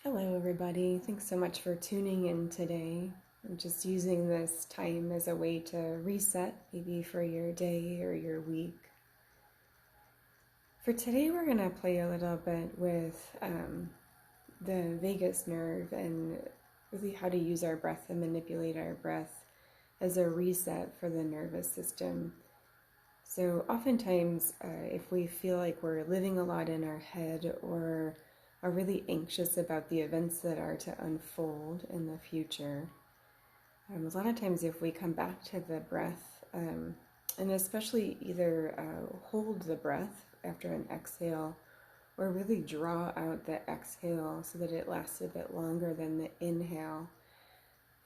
Hello, everybody. Thanks so much for tuning in today. I'm just using this time as a way to reset, maybe for your day or your week. For today, we're going to play a little bit with the vagus nerve and really how to use our breath and manipulate our breath as a reset for the nervous system. So oftentimes, if we feel like we're living a lot in our head or are really anxious about the events that are to unfold in the future, a lot of times if we come back to the breath, and especially either hold the breath after an exhale or really draw out the exhale so that it lasts a bit longer than the inhale,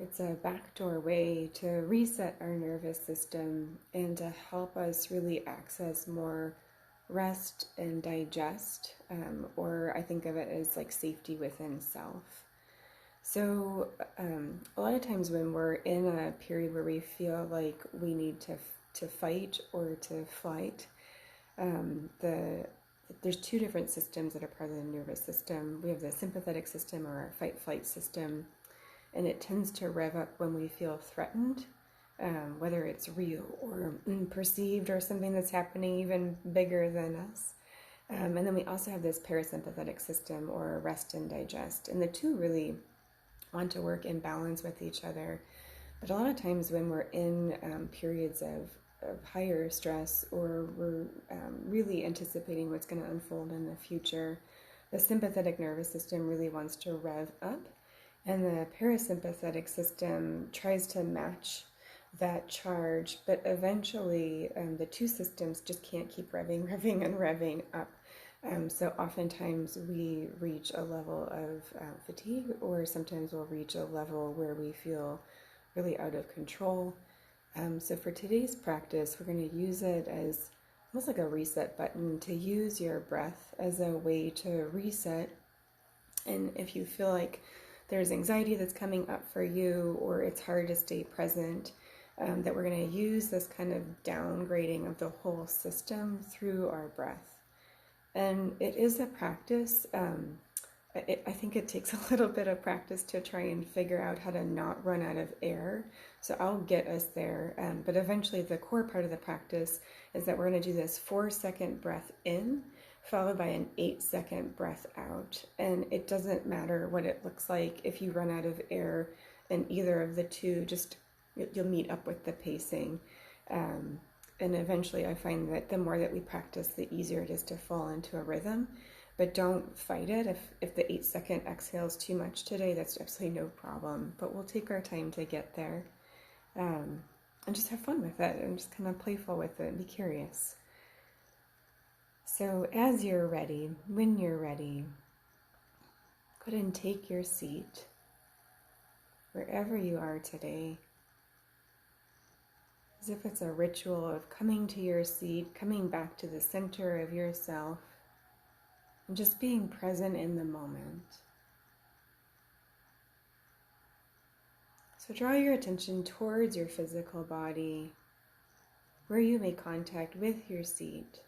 it's a backdoor way to reset our nervous system and to help us really access more rest and digest, or I think of it as like safety within self. So a lot of times when we're in a period where we feel like we need to fight or to flight, there's two different systems that are part of the nervous system. We have the sympathetic system or our fight-flight system, and it tends to rev up when we feel threatened, whether it's real or perceived or something that's happening even bigger than us. And then we also have this parasympathetic system or rest and digest. And the two really want to work in balance with each other. But a lot of times when we're in periods of higher stress or we're really anticipating what's going to unfold in the future, the sympathetic nervous system really wants to rev up. And the parasympathetic system tries to match that charge, but eventually the two systems just can't keep revving up. So oftentimes we reach a level of fatigue, or sometimes we'll reach a level where we feel really out of control. So for today's practice, we're going to use it as almost like a reset button, to use your breath as a way to reset. And if you feel like there's anxiety that's coming up for you, or it's hard to stay present, that we're going to use this kind of downgrading of the whole system through our breath. And it is a practice. I think it takes a little bit of practice to try and figure out how to not run out of air. So I'll get us there. But eventually the core part of the practice is that we're going to do this 4-second breath in, followed by an 8-second breath out. And it doesn't matter what it looks like if you run out of air in either of the two, just you'll meet up with the pacing. And eventually I find that the more that we practice, the easier it is to fall into a rhythm. But don't fight it. If the 8-second exhale is too much today, that's absolutely no problem. But we'll take our time to get there, and just have fun with it and just kind of playful with it and be curious. So as you're ready, when you're ready, go ahead and take your seat wherever you are today, as if it's a ritual of coming to your seat, coming back to the center of yourself, and just being present in the moment. So draw your attention towards your physical body, where you make contact with your seat.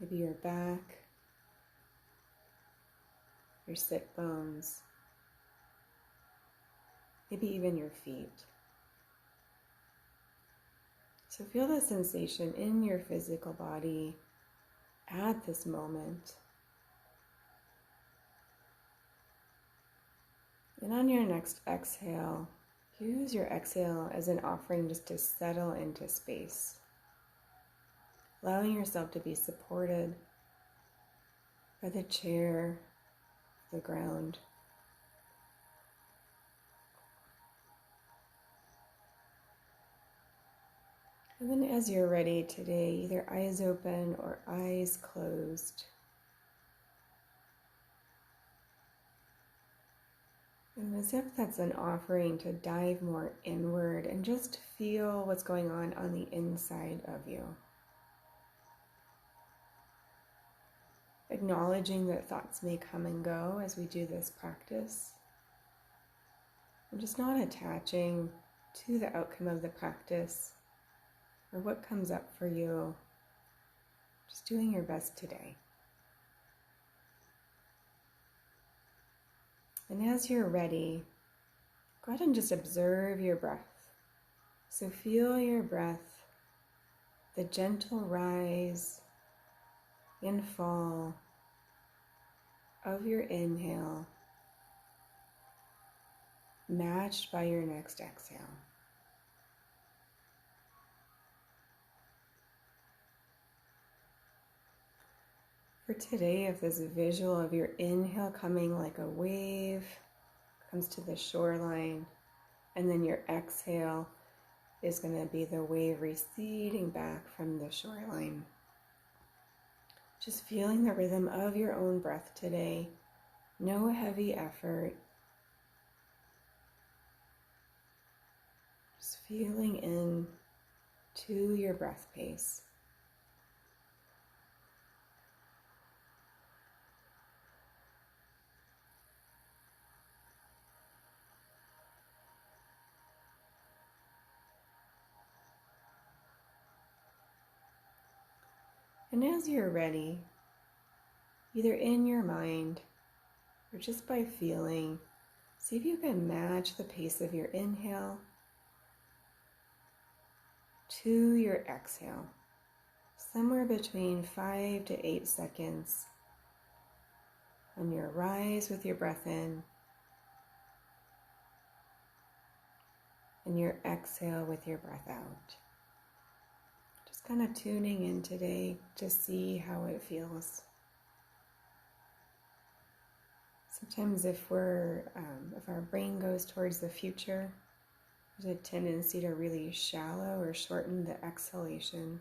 Maybe your back, your sit bones, maybe even your feet. So feel the sensation in your physical body at this moment. And on your next exhale, use your exhale as an offering just to settle into space, allowing yourself to be supported by the chair, the ground. And then as you're ready today, either eyes open or eyes closed. And as if that's an offering to dive more inward and just feel what's going on the inside of you. Acknowledging that thoughts may come and go as we do this practice. And just not attaching to the outcome of the practice or what comes up for you. Just doing your best today. And as you're ready, go ahead and just observe your breath. So feel your breath, the gentle rise and fall of your inhale, matched by your next exhale. For today, if this visual of your inhale coming like a wave comes to the shoreline, and then your exhale is going to be the wave receding back from the shoreline. Just feeling the rhythm of your own breath today. No heavy effort. Just feeling in to your breath pace. And as you're ready, either in your mind or just by feeling, see if you can match the pace of your inhale to your exhale, somewhere between 5 to 8 seconds on your rise with your breath in and your exhale with your breath out. Just kind of tuning in today to see how it feels. Sometimes if our brain goes towards the future, there's a tendency to really shallow or shorten the exhalation.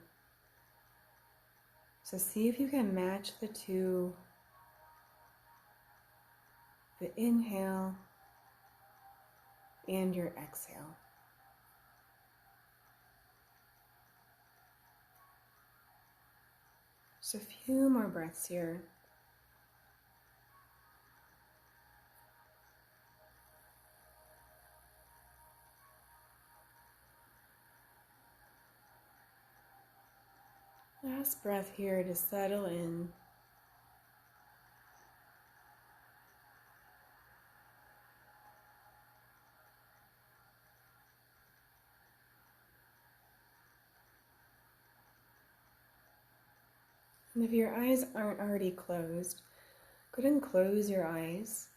So see if you can match the two, the inhale and your exhale. Just a few more breaths here. Last breath here to settle in. And if your eyes aren't already closed, go ahead and close your eyes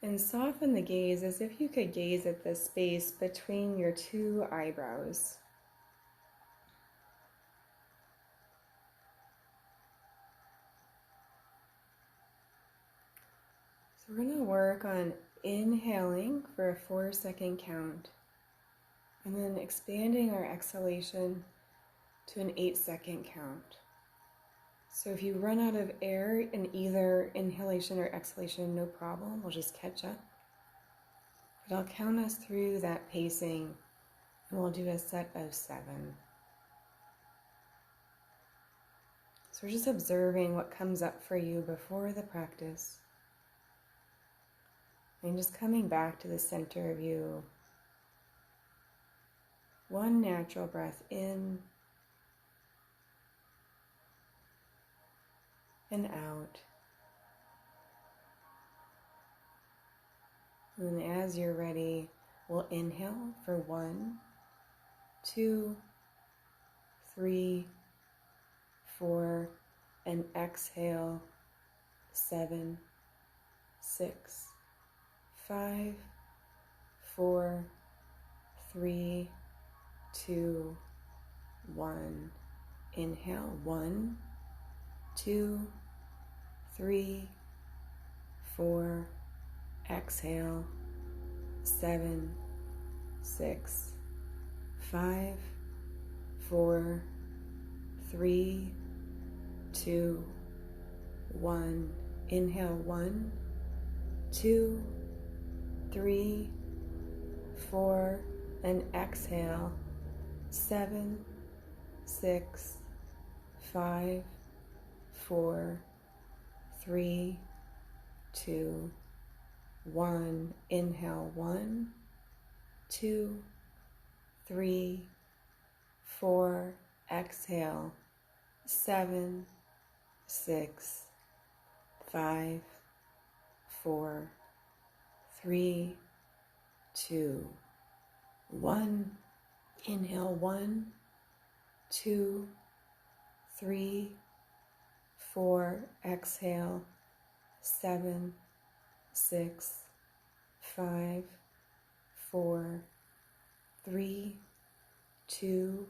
and soften the gaze as if you could gaze at the space between your two eyebrows. So we're going to work on inhaling for a 4-second count and then expanding our exhalation to an 8-second count. So if you run out of air in either inhalation or exhalation, no problem, we'll just catch up. But I'll count us through that pacing and we'll do a set of 7. So we're just observing what comes up for you before the practice. And just coming back to the center of you. One natural breath in and out. And then as you're ready, we'll inhale for 1, 2, 3, 4, and exhale 7, 6, 5, 4, 3, 2, 1. Inhale 1, 2, 3, 4. Exhale 7, 6, 5, 4, 3, 2, 1. Inhale 1, 2, 3, 4, and exhale 7, 6, 5, 4, 3, 2, 1. Inhale 1, 2, 3, 4. Exhale 7, 6, 5, 4, 3, 2, 1. Inhale 1, 2, 3, 4. Exhale 7, 6, 5, 4, 3, 2,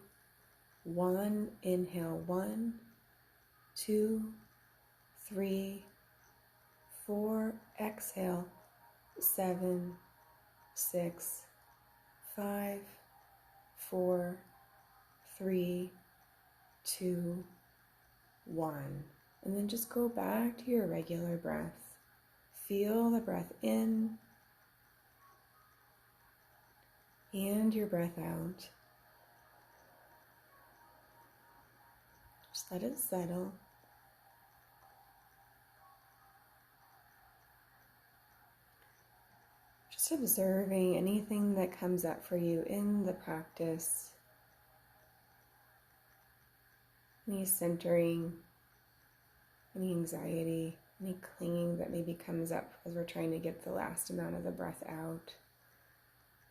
1. Inhale 1, 2, 3, 4. Exhale 7, 6, 5, 4, 3, 2, 1. And then just go back to your regular breath. Feel the breath in and your breath out. Just let it settle. Just observing anything that comes up for you in the practice. Any centering, any anxiety, any clinging that maybe comes up as we're trying to get the last amount of the breath out.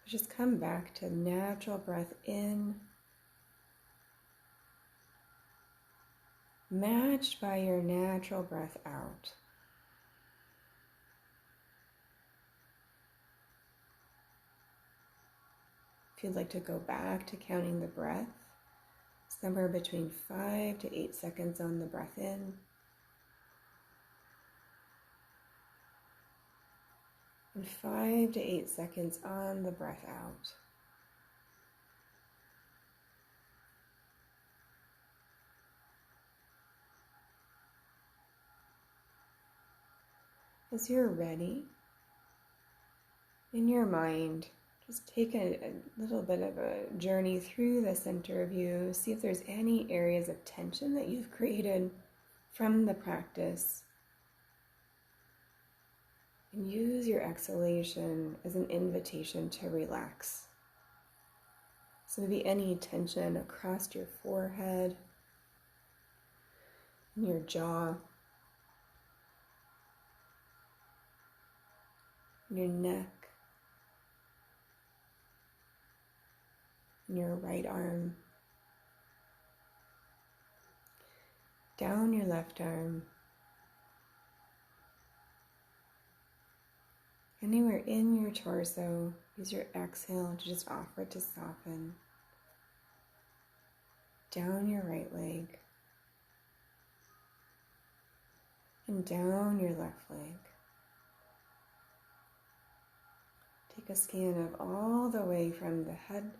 Just come back to natural breath in, matched by your natural breath out. If you'd like to go back to counting the breath, somewhere between 5 to 8 seconds on the breath in, and 5 to 8 seconds on the breath out. As you're ready, in your mind, just take a little bit of a journey through the center of you. See if there's any areas of tension that you've created from the practice. And use your exhalation as an invitation to relax. So maybe any tension across your forehead, and your jaw, and your neck, and your right arm, down your left arm, anywhere in your torso. Use your exhale to just offer it to soften. Down your right leg, and down your left leg. Take a scan of all the way from the head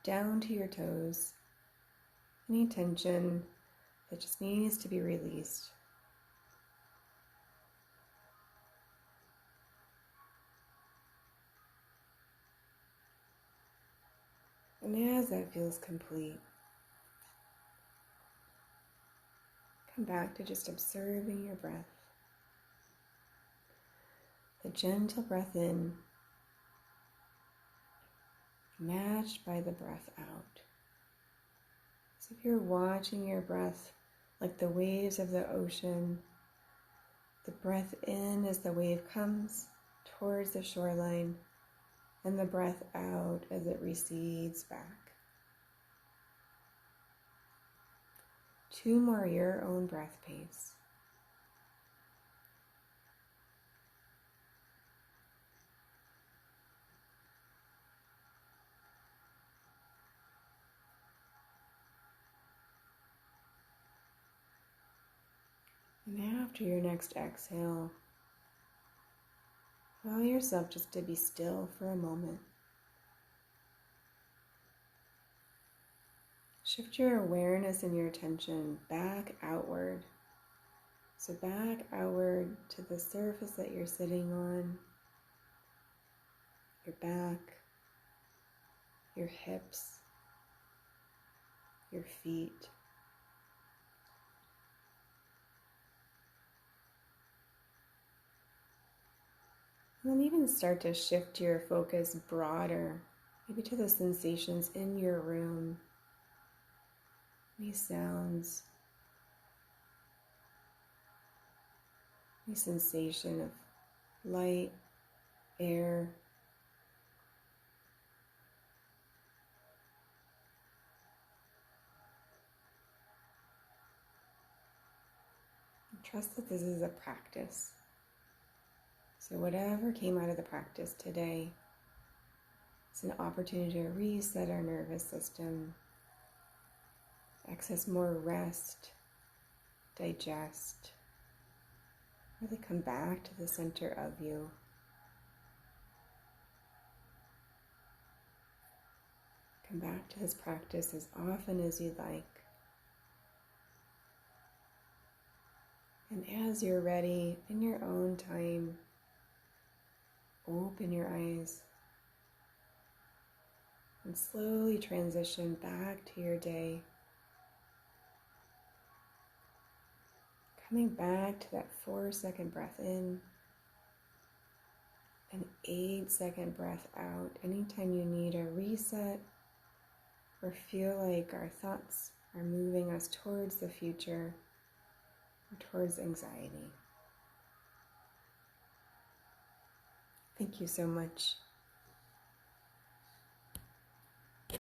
down to your toes. Any tension that just needs to be released. And as that feels complete, come back to just observing your breath. The gentle breath in, matched by the breath out. So if you're watching your breath like the waves of the ocean, the breath in as the wave comes towards the shoreline, and the breath out as it recedes back. 2 more your own breath pace. And after your next exhale, allow yourself just to be still for a moment. Shift your awareness and your attention back outward. So back outward to the surface that you're sitting on, your back, your hips, your feet. And then even start to shift your focus broader, maybe to the sensations in your room. Any sounds, any sensation of light, air. Trust that this is a practice. So whatever came out of the practice today, it's an opportunity to reset our nervous system, access more rest, digest, really come back to the center of you. Come back to this practice as often as you'd like. And as you're ready, in your own time, open your eyes and slowly transition back to your day. Coming back to that 4-second breath in, an 8-second breath out. Anytime you need a reset or feel like our thoughts are moving us towards the future or towards anxiety. Thank you so much.